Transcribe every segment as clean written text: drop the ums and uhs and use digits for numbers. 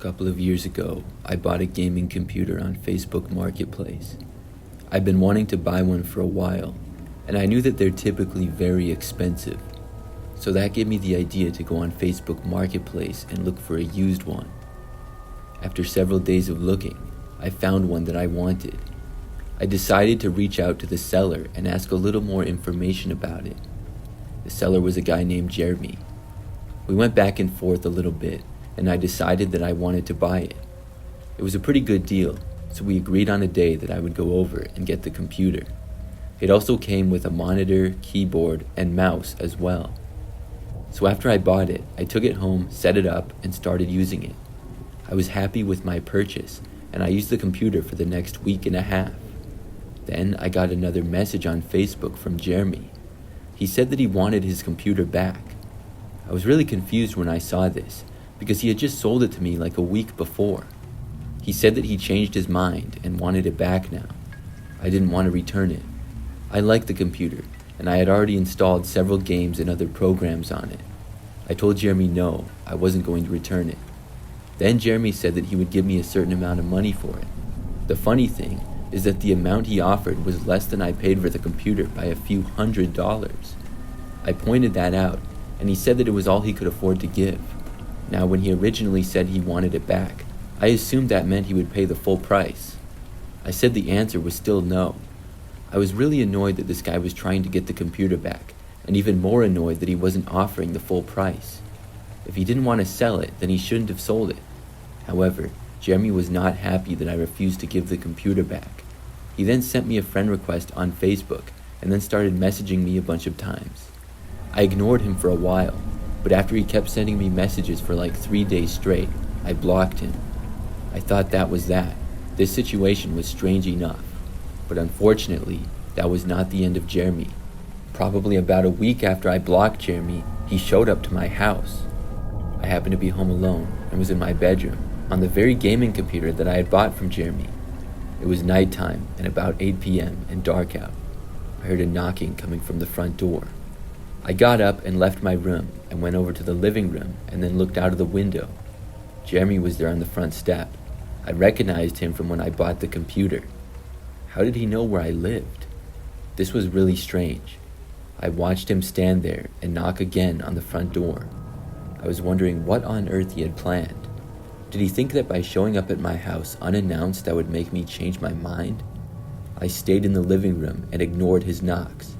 couple of years ago, I bought a gaming computer on Facebook Marketplace. I've been wanting to buy one for a while, and I knew that they're typically very expensive. So that gave me the idea to go on Facebook Marketplace and look for a used one. After several days of looking, I found one that I wanted. I decided to reach out to the seller and ask a little more information about it. The seller was a guy named Jeremy. We went back and forth a little bit, and I decided that I wanted to buy it. It was a pretty good deal, so we agreed on a day that I would go over and get the computer. It also came with a monitor, keyboard, and mouse as well. So after I bought it, I took it home, set it up, and started using it. I was happy with my purchase, and I used the computer for the next week and a half. Then I got another message on Facebook from Jeremy. He said that he wanted his computer back. I was really confused when I saw this, because he had just sold it to me like a week before. He said that he changed his mind and wanted it back now. I didn't want to return it. I liked the computer, and I had already installed several games and other programs on it. I told Jeremy no, I wasn't going to return it. Then Jeremy said that he would give me a certain amount of money for it. The funny thing is that the amount he offered was less than I paid for the computer by a few $100s. I pointed that out, and he said that it was all he could afford to give. Now, when he originally said he wanted it back, I assumed that meant he would pay the full price. I said the answer was still no. I was really annoyed that this guy was trying to get the computer back, and even more annoyed that he wasn't offering the full price. If he didn't want to sell it, then he shouldn't have sold it. However, Jeremy was not happy that I refused to give the computer back. He then sent me a friend request on Facebook, and then started messaging me a bunch of times. I ignored him for a while, but after he kept sending me messages for like 3 days straight, I blocked him. I thought that was that. This situation was strange enough. But unfortunately, that was not the end of Jeremy. Probably about a week after I blocked Jeremy, he showed up to my house. I happened to be home alone and was in my bedroom, on the very gaming computer that I had bought from Jeremy. It was nighttime and about 8 p.m. and dark out. I heard a knocking coming from the front door. I got up and left my room and went over to the living room and then looked out of the window. Jeremy was there on the front step. I recognized him from when I bought the computer. How did he know where I lived? This was really strange. I watched him stand there and knock again on the front door. I was wondering what on earth he had planned. Did he think that by showing up at my house unannounced that would make me change my mind? I stayed in the living room and ignored his knocks.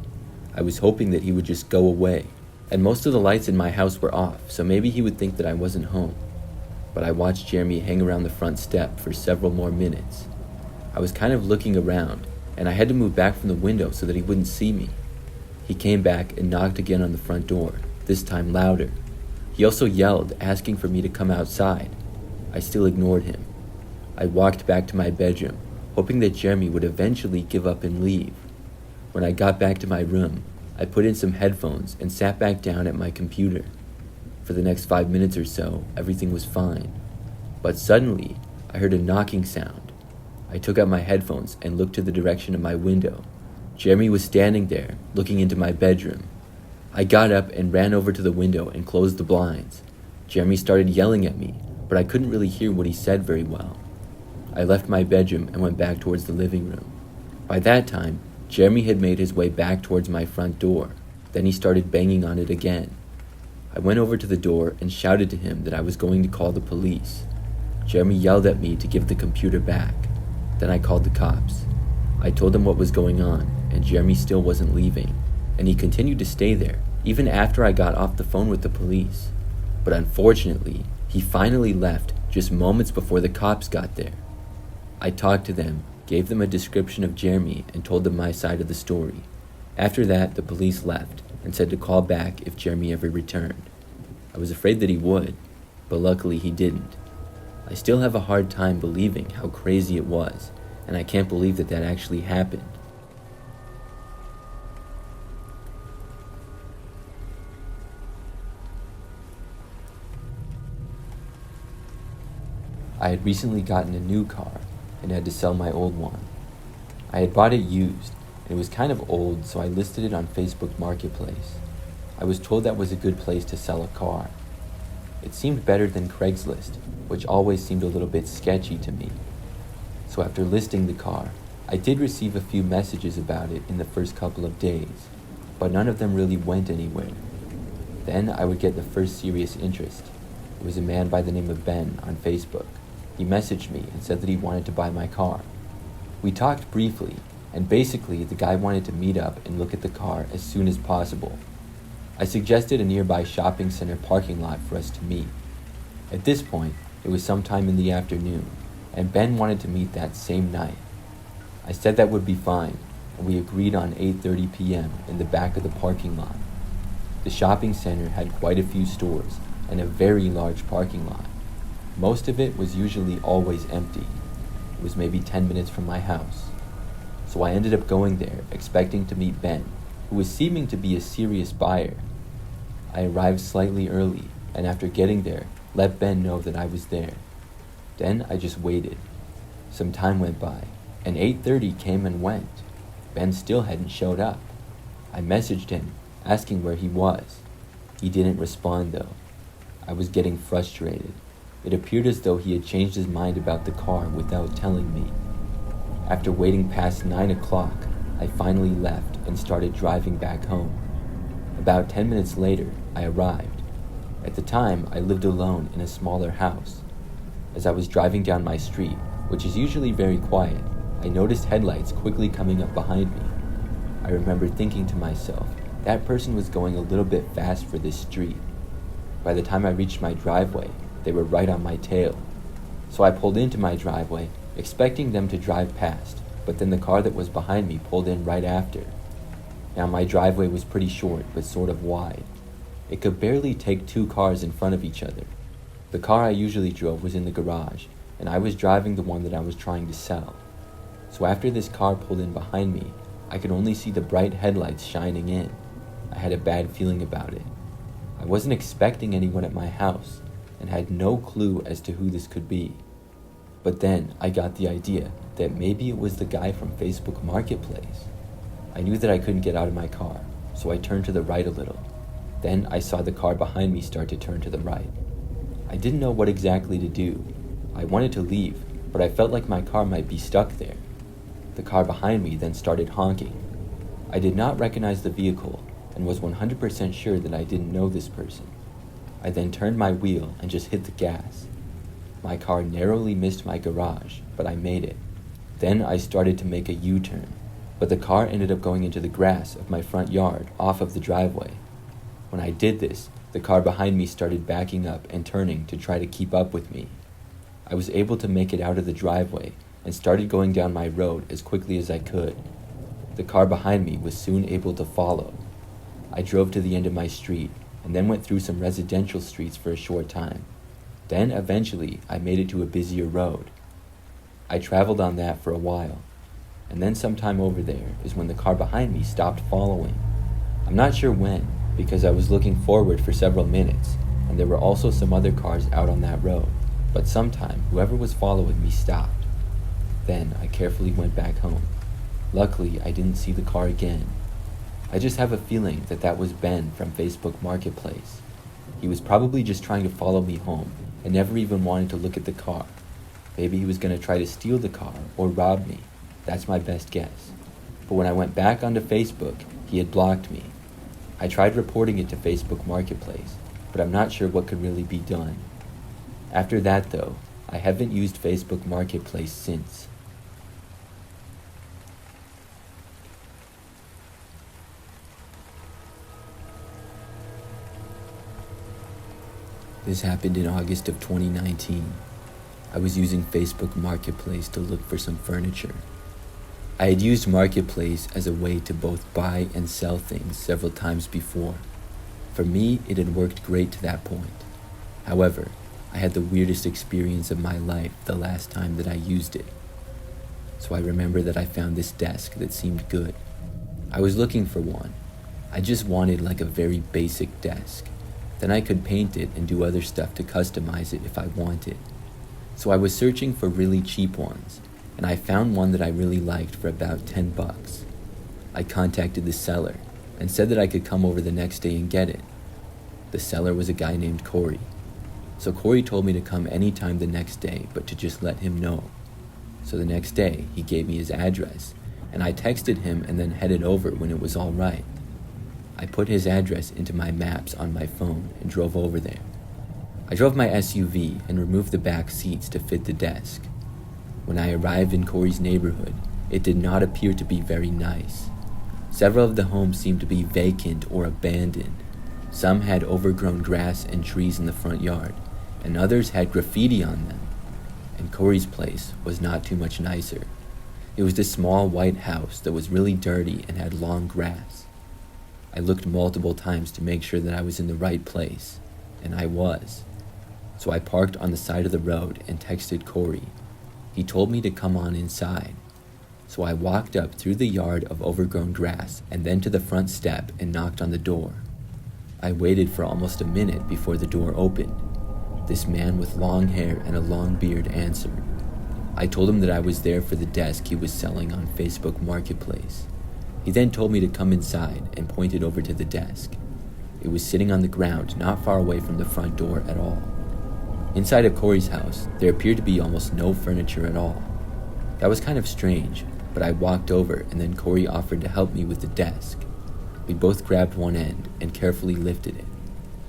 I was hoping that he would just go away, and most of the lights in my house were off, so maybe he would think that I wasn't home. But I watched Jeremy hang around the front step for several more minutes. I was kind of looking around, and I had to move back from the window so that he wouldn't see me. He came back and knocked again on the front door, this time louder. He also yelled, asking for me to come outside. I still ignored him. I walked back to my bedroom, hoping that Jeremy would eventually give up and leave. When I got back to my room, I put in some headphones and sat back down at my computer. For the next 5 minutes or so, everything was fine. But suddenly, I heard a knocking sound. I took out my headphones and looked to the direction of my window. Jeremy was standing there, looking into my bedroom. I got up and ran over to the window and closed the blinds. Jeremy started yelling at me, but I couldn't really hear what he said very well. I left my bedroom and went back towards the living room. By that time, Jeremy had made his way back towards my front door. Then he started banging on it again. I went over to the door and shouted to him that I was going to call the police. Jeremy yelled at me to give the computer back. Then I called the cops. I told them what was going on, and Jeremy still wasn't leaving, and he continued to stay there, even after I got off the phone with the police. But unfortunately, he finally left just moments before the cops got there. I talked to them, gave them a description of Jeremy, and told them my side of the story. After that, the police left and said to call back if Jeremy ever returned. I was afraid that he would, but luckily he didn't. I still have a hard time believing how crazy it was, and I can't believe that that actually happened. I had recently gotten a new car and had to sell my old one. I had bought it used, and it was kind of old, so I listed it on Facebook Marketplace. I was told that was a good place to sell a car. It seemed better than Craigslist, which always seemed a little bit sketchy to me. So after listing the car, I did receive a few messages about it in the first couple of days, but none of them really went anywhere. Then I would get the first serious interest. It was a man by the name of Ben on Facebook. He messaged me and said that he wanted to buy my car. We talked briefly, and basically the guy wanted to meet up and look at the car as soon as possible. I suggested a nearby shopping center parking lot for us to meet. At this point, it was sometime in the afternoon, and Ben wanted to meet that same night. I said that would be fine, and we agreed on 8:30 p.m. in the back of the parking lot. The shopping center had quite a few stores and a very large parking lot. Most of it was usually always empty. It was maybe 10 minutes from my house. So I ended up going there, expecting to meet Ben, who was seeming to be a serious buyer. I arrived slightly early, and after getting there, let Ben know that I was there. Then I just waited. Some time went by, and 8:30 came and went. Ben still hadn't showed up. I messaged him, asking where he was. He didn't respond though. I was getting frustrated. It appeared as though he had changed his mind about the car without telling me. After waiting past 9 o'clock, I finally left and started driving back home. About 10 minutes later, I arrived. At the time, I lived alone in a smaller house. As I was driving down my street, which is usually very quiet, I noticed headlights quickly coming up behind me. I remember thinking to myself, that person was going a little bit fast for this street. By the time I reached my driveway, they were right on my tail. So I pulled into my driveway, expecting them to drive past, but then the car that was behind me pulled in right after. Now my driveway was pretty short, but sort of wide. It could barely take two cars in front of each other. The car I usually drove was in the garage, and I was driving the one that I was trying to sell. So after this car pulled in behind me, I could only see the bright headlights shining in. I had a bad feeling about it. I wasn't expecting anyone at my house, and had no clue as to who this could be. But then I got the idea that maybe it was the guy from Facebook Marketplace. I knew that I couldn't get out of my car, so I turned to the right a little. Then I saw the car behind me start to turn to the right. I didn't know what exactly to do. I wanted to leave, but I felt like my car might be stuck there. The car behind me then started honking. I did not recognize the vehicle and was 100% sure that I didn't know this person. I then turned my wheel and just hit the gas. My car narrowly missed my garage, but I made it. Then I started to make a U-turn, but the car ended up going into the grass of my front yard off of the driveway. When I did this, the car behind me started backing up and turning to try to keep up with me. I was able to make it out of the driveway and started going down my road as quickly as I could. The car behind me was soon able to follow. I drove to the end of my street and then went through some residential streets for a short time. Then eventually I made it to a busier road. I traveled on that for a while, and then sometime over there is when the car behind me stopped following. I'm not sure when, because I was looking forward for several minutes, and there were also some other cars out on that road, but sometime whoever was following me stopped. Then I carefully went back home. Luckily, I didn't see the car again. I just have a feeling that that was Ben from Facebook Marketplace. He was probably just trying to follow me home and never even wanted to look at the car. Maybe he was going to try to steal the car or rob me. That's my best guess. But when I went back onto Facebook, he had blocked me. I tried reporting it to Facebook Marketplace, but I'm not sure what could really be done. After that though, I haven't used Facebook Marketplace since. This happened in August of 2019. I was using Facebook Marketplace to look for some furniture. I had used Marketplace as a way to both buy and sell things several times before. For me, it had worked great to that point. However, I had the weirdest experience of my life the last time that I used it. So I remember that I found this desk that seemed good. I was looking for one. I just wanted like a very basic desk. Then I could paint it and do other stuff to customize it if I wanted. So I was searching for really cheap ones, and I found one that I really liked for about $10. I contacted the seller and said that I could come over the next day and get it. The seller was a guy named Corey. So Corey told me to come anytime the next day, but to just let him know. So the next day, he gave me his address, and I texted him and then headed over when it was all right. I put his address into my maps on my phone and drove over there. I drove my SUV and removed the back seats to fit the desk. When I arrived in Corey's neighborhood, it did not appear to be very nice. Several of the homes seemed to be vacant or abandoned. Some had overgrown grass and trees in the front yard, and others had graffiti on them. And Corey's place was not too much nicer. It was this small white house that was really dirty and had long grass. I looked multiple times to make sure that I was in the right place, and I was. So I parked on the side of the road and texted Corey. He told me to come on inside. So I walked up through the yard of overgrown grass and then to the front step and knocked on the door. I waited for almost a minute before the door opened. This man with long hair and a long beard answered. I told him that I was there for the desk he was selling on Facebook Marketplace. He then told me to come inside and pointed over to the desk. It was sitting on the ground not far away from the front door at all. Inside of Corey's house, there appeared to be almost no furniture at all. That was kind of strange, but I walked over and then Corey offered to help me with the desk. We both grabbed one end and carefully lifted it.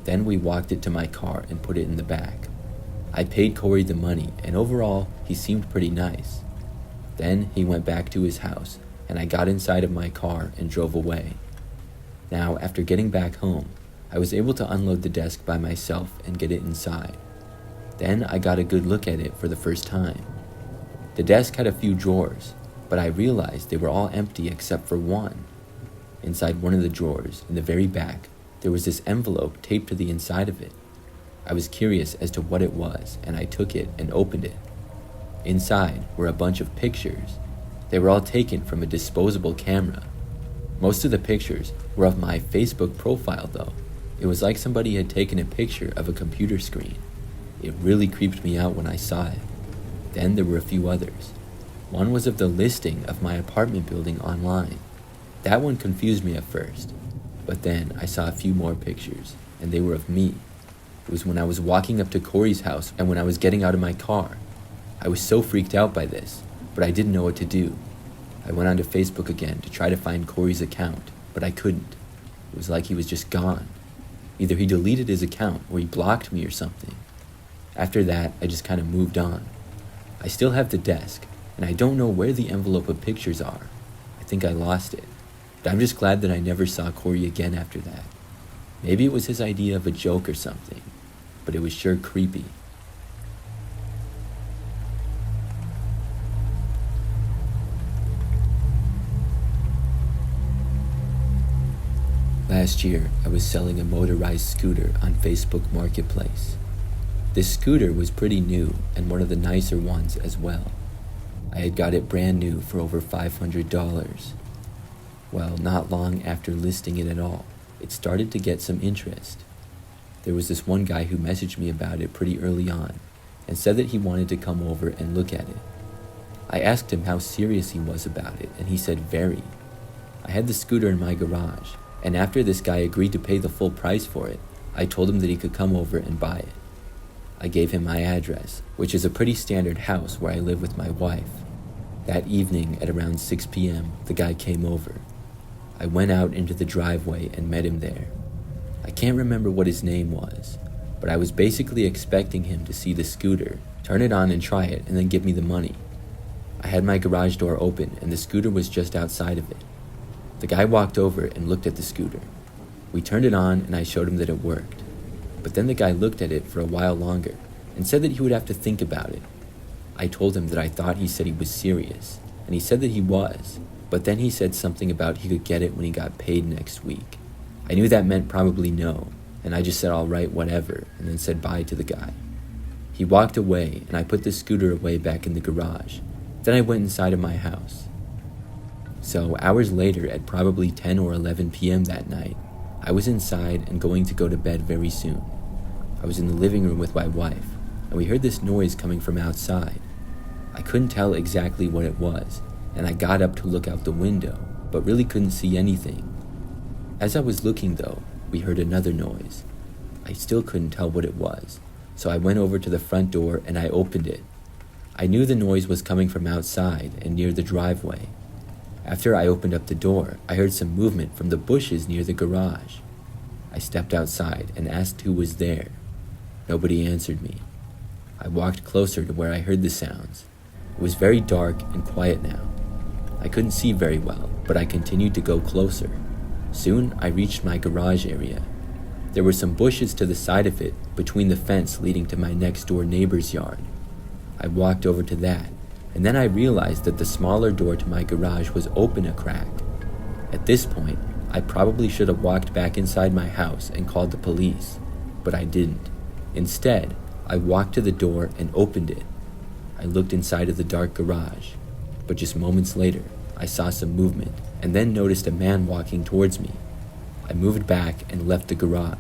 Then we walked it to my car and put it in the back. I paid Corey the money, and overall, he seemed pretty nice. Then he went back to his house, and I got inside of my car and drove away. Now, after getting back home, I was able to unload the desk by myself and get it inside. Then I got a good look at it for the first time. The desk had a few drawers, but I realized they were all empty except for one. Inside one of the drawers, in the very back, there was this envelope taped to the inside of it. I was curious as to what it was, and I took it and opened it. Inside were a bunch of pictures. They were all taken from a disposable camera. Most of the pictures were of my Facebook profile though. It was like somebody had taken a picture of a computer screen. It really creeped me out when I saw it. Then there were a few others. One was of the listing of my apartment building online. That one confused me at first, but then I saw a few more pictures, and they were of me. It was when I was walking up to Corey's house and when I was getting out of my car. I was so freaked out by this, but I didn't know what to do. I went onto Facebook again to try to find Corey's account, but I couldn't. It was like he was just gone. Either he deleted his account or he blocked me or something. After that, I just kind of moved on. I still have the desk, and I don't know where the envelope of pictures are. I think I lost it, but I'm just glad that I never saw Corey again after that. Maybe it was his idea of a joke or something, but it was sure creepy. Last year, I was selling a motorized scooter on Facebook Marketplace. This scooter was pretty new and one of the nicer ones as well. I had got it brand new for over $500. Well, not long after listing it at all, it started to get some interest. There was this one guy who messaged me about it pretty early on and said that he wanted to come over and look at it. I asked him how serious he was about it, and he said very. I had the scooter in my garage, and after this guy agreed to pay the full price for it, I told him that he could come over and buy it. I gave him my address, which is a pretty standard house where I live with my wife. That evening at around 6 p.m., the guy came over. I went out into the driveway and met him there. I can't remember what his name was, but I was basically expecting him to see the scooter, turn it on and try it, and then give me the money. I had my garage door open and the scooter was just outside of it. The guy walked over and looked at the scooter. We turned it on and I showed him that it worked. But then the guy looked at it for a while longer and said that he would have to think about it. I told him that I thought he said he was serious, and he said that he was, but then he said something about he could get it when he got paid next week. I knew that meant probably no, and I just said all right, whatever, and then said bye to the guy. He walked away and I put the scooter away back in the garage. Then I went inside of my house. So hours later, at probably 10 or 11 p.m. that night, I was inside and going to go to bed very soon. I was in the living room with my wife, and we heard this noise coming from outside. I couldn't tell exactly what it was, and I got up to look out the window, but really couldn't see anything. As I was looking though, we heard another noise. I still couldn't tell what it was, So I went over to the front door and I opened it. I knew the noise was coming from outside and near the driveway. After I opened up the door, I heard some movement from the bushes near the garage. I stepped outside and asked who was there. Nobody answered me. I walked closer to where I heard the sounds. It was very dark and quiet now. I couldn't see very well, but I continued to go closer. Soon, I reached my garage area. There were some bushes to the side of it, between the fence leading to my next-door neighbor's yard. I walked over to that, and then I realized that the smaller door to my garage was open a crack. At this point, I probably should have walked back inside my house and called the police, but I didn't. Instead, I walked to the door and opened it. I looked inside of the dark garage, but just moments later, I saw some movement and then noticed a man walking towards me. I moved back and left the garage.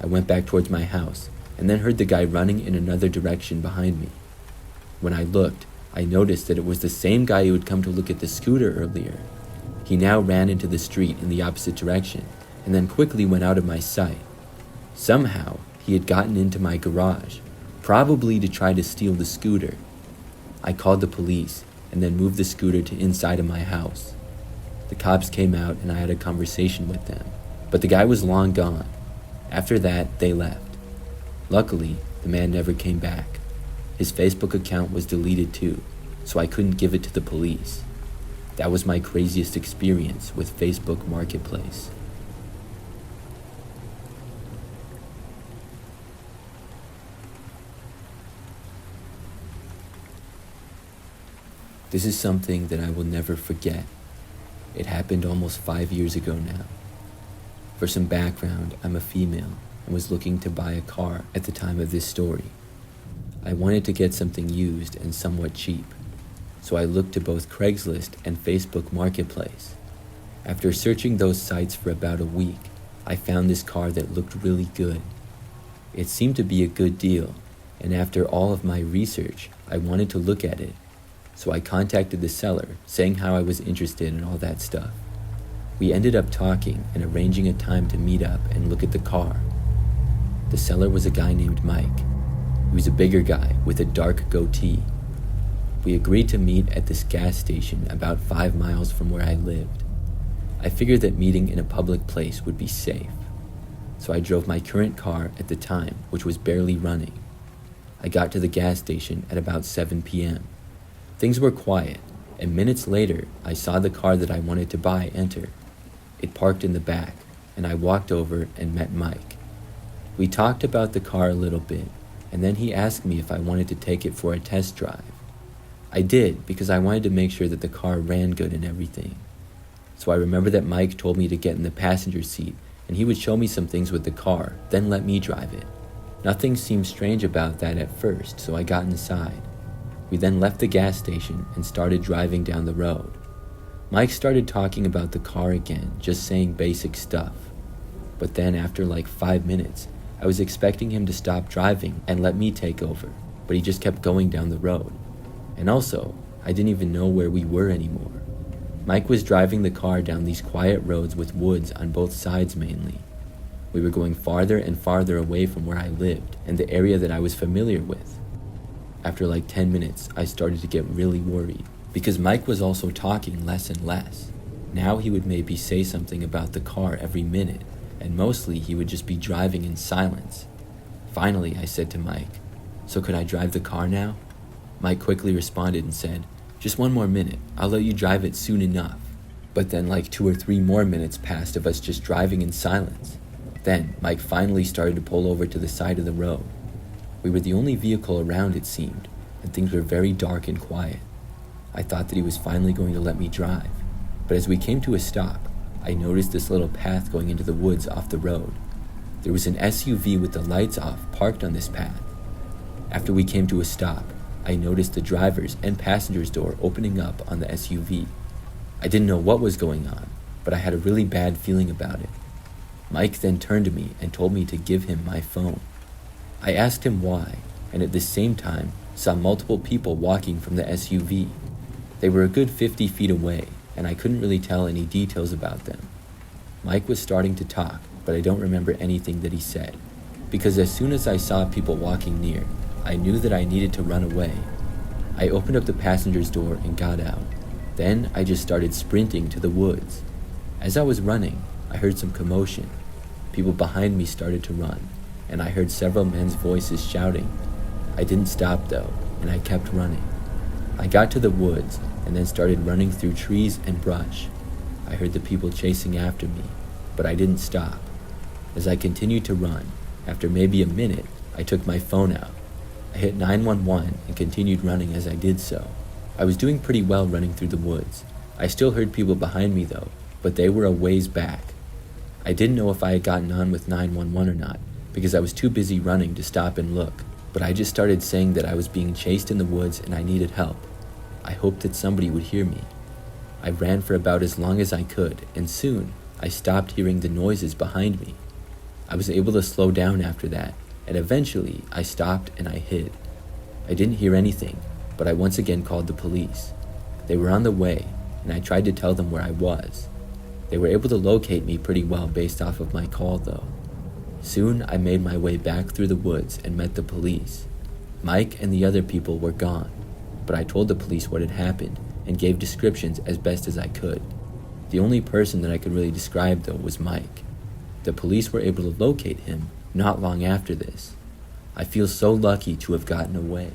I went back towards my house and then heard the guy running in another direction behind me. When I looked, I noticed that it was the same guy who had come to look at the scooter earlier. He now ran into the street in the opposite direction and then quickly went out of my sight. Somehow, he had gotten into my garage, probably to try to steal the scooter. I called the police and then moved the scooter to inside of my house. The cops came out and I had a conversation with them, but the guy was long gone. After that, they left. Luckily, the man never came back. His Facebook account was deleted too, so I couldn't give it to the police. That was my craziest experience with Facebook Marketplace. This is something that I will never forget. It happened almost 5 years ago now. For some background, I'm a female and was looking to buy a car at the time of this story. I wanted to get something used and somewhat cheap, so I looked to both Craigslist and Facebook Marketplace. After searching those sites for about a week, I found this car that looked really good. It seemed to be a good deal, and after all of my research, I wanted to look at it. So I contacted the seller, saying how I was interested in all that stuff. We ended up talking and arranging a time to meet up and look at the car. The seller was a guy named Mike. He was a bigger guy with a dark goatee. We agreed to meet at this gas station about 5 miles from where I lived. I figured that meeting in a public place would be safe. So I drove my current car at the time, which was barely running. I got to the gas station at about 7 p.m. Things were quiet, and minutes later, I saw the car that I wanted to buy enter. It parked in the back, and I walked over and met Mike. We talked about the car a little bit, and then he asked me if I wanted to take it for a test drive. I did, because I wanted to make sure that the car ran good and everything. So I remember that Mike told me to get in the passenger seat, and he would show me some things with the car, then let me drive it. Nothing seemed strange about that at first, so I got inside. We then left the gas station and started driving down the road. Mike started talking about the car again, just saying basic stuff. But then after like 5 minutes, I was expecting him to stop driving and let me take over, but he just kept going down the road. And also, I didn't even know where we were anymore. Mike was driving the car down these quiet roads with woods on both sides mainly. We were going farther and farther away from where I lived and the area that I was familiar with. After like 10 minutes, I started to get really worried because Mike was also talking less and less. Now he would maybe say something about the car every minute, and mostly he would just be driving in silence. Finally, I said to Mike, "So could I drive the car now?" Mike quickly responded and said, "Just 1 more minute, I'll let you drive it soon enough." But then like 2 or 3 more minutes passed of us just driving in silence. Then Mike finally started to pull over to the side of the road. We were the only vehicle around, it seemed, and things were very dark and quiet. I thought that he was finally going to let me drive, but as we came to a stop, I noticed this little path going into the woods off the road. There was an SUV with the lights off parked on this path. After we came to a stop, I noticed the driver's and passenger's door opening up on the SUV. I didn't know what was going on, but I had a really bad feeling about it. Mike then turned to me and told me to give him my phone. I asked him why, and at the same time saw multiple people walking from the SUV. They were a good 50 feet away, and I couldn't really tell any details about them. Mike was starting to talk, but I don't remember anything that he said. because as soon as I saw people walking near, I knew that I needed to run away. I opened up the passenger's door and got out. Then I just started sprinting to the woods. As I was running, I heard some commotion. People behind me started to run, and I heard several men's voices shouting. I didn't stop though, and I kept running. I got to the woods and then started running through trees and brush. I heard the people chasing after me, but I didn't stop. As I continued to run, after maybe a minute, I took my phone out. I hit 911 and continued running as I did so. I was doing pretty well running through the woods. I still heard people behind me though, but they were a ways back. I didn't know if I had gotten on with 911 or not, because I was too busy running to stop and look, but I just started saying that I was being chased in the woods and I needed help. I hoped that somebody would hear me. I ran for about as long as I could, and soon I stopped hearing the noises behind me. I was able to slow down after that, and eventually I stopped and I hid. I didn't hear anything, but I once again called the police. They were on the way, and I tried to tell them where I was. They were able to locate me pretty well based off of my call though. Soon I made my way back through the woods and met the police. Mike and the other people were gone, but I told the police what had happened and gave descriptions as best as I could. The only person that I could really describe though was Mike. The police were able to locate him not long after this. I feel so lucky to have gotten away.